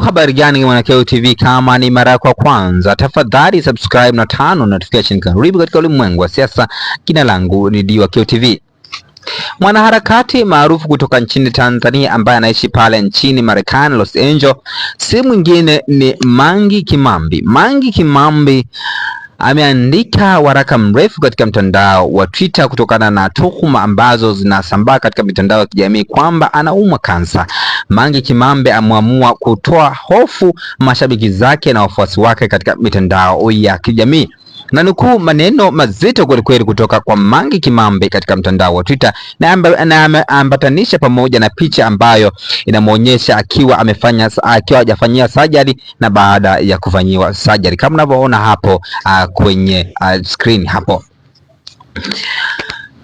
Habari gani mwana Keo TV, kama ni mara yako ya kwanza tafadhali subscribe na turn on notification. Karibu katika ulimwengu wa siasa. Jina langu ni Diwa Keo TV. Mwanaharakati maarufu kutoka nchini Tanzania ambaye anaishi pale nchini Marekani, Los Angeles, si mwingine ni Mangi Kimambi. Mangi Kimambi ameandika waraka mrefu katika mtandao wa Twitter kutokana na tuhuma ambazo zinasambaa katika mitandao ya kijamii kwamba anaumwa kansa. Mangi Kimambi ameamua kutoa hofu mashabiki zake na wafuasi wake katika mitandao ya kijamii. Na nukuu maneno mazito kweli kutoka kwa Mangi Kimambi katika mtandao wa Twitter, na ambatanisha pamoja na picha ambayo inamuonyesha akiwa hajafanyia surgery na baada ya kufanyiwa surgery, kama unavyoona hapo kwenye screen hapo.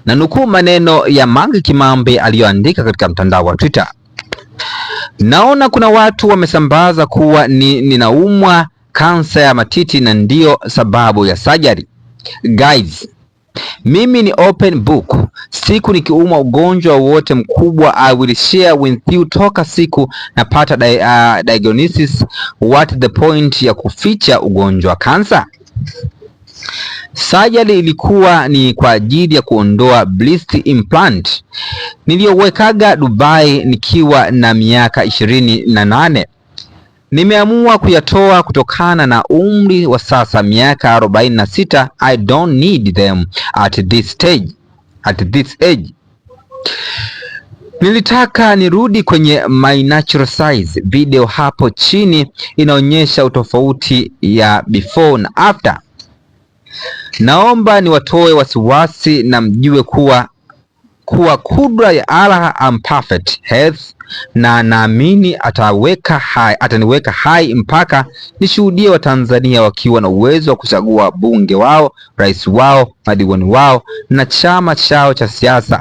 Na nukuu maneno ya Mangi Kimambi aliyoandika katika mtandao wa Twitter: naona kuna watu wamesambaza kuwa ninaumwa kansa ya matiti na ndio sababu ya surgery. Guys, mimi ni open book. Siku nikiumwa ugonjwa wote mkubwa, I will share with you toka siku napata diagnosis. What the point ya kuficha ugonjwa kansa? Surgery ilikuwa ni kwa ajili ya kuondoa breast implant niliyowekaga Dubai nikiwa na miaka 28. Nimeamua kuyatoa kutokana na umri wa sasa, miaka 46. I don't need them at this age. Nilitaka nirudi kwenye my natural size. Video hapo chini inaonyesha utofauti ya before na after. Naomba niwatoe wasiwasi na mjue kuwa kudra ya Allah, I'm perfect health, na naamini ataniweka hai mpaka nishuhudie Watanzania wakiwa na uwezo wa kuchagua bunge wao, rais wao, madiwani wao na chama chao cha siasa.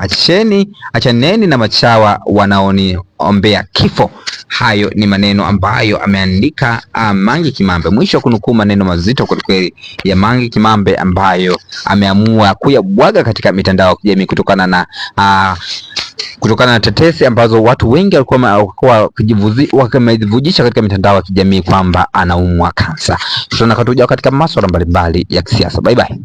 Achaneni na machawa wanaoniombea kifo. Hayo ni maneno ambayo ameandika Mangi Kimambi. Mwisho kunukuu maneno mazito kweli ya Mangi Kimambi ambayo ameamua kuyabwaga katika mitandao ya kijamii kutokana na tetesi ambazo watu wengi walikuwa wakimevujisha katika mitandao ya kijamii kwamba anaumwa kansa. Tutaona katika masuala mbalimbali ya kisiasa. Bye bye.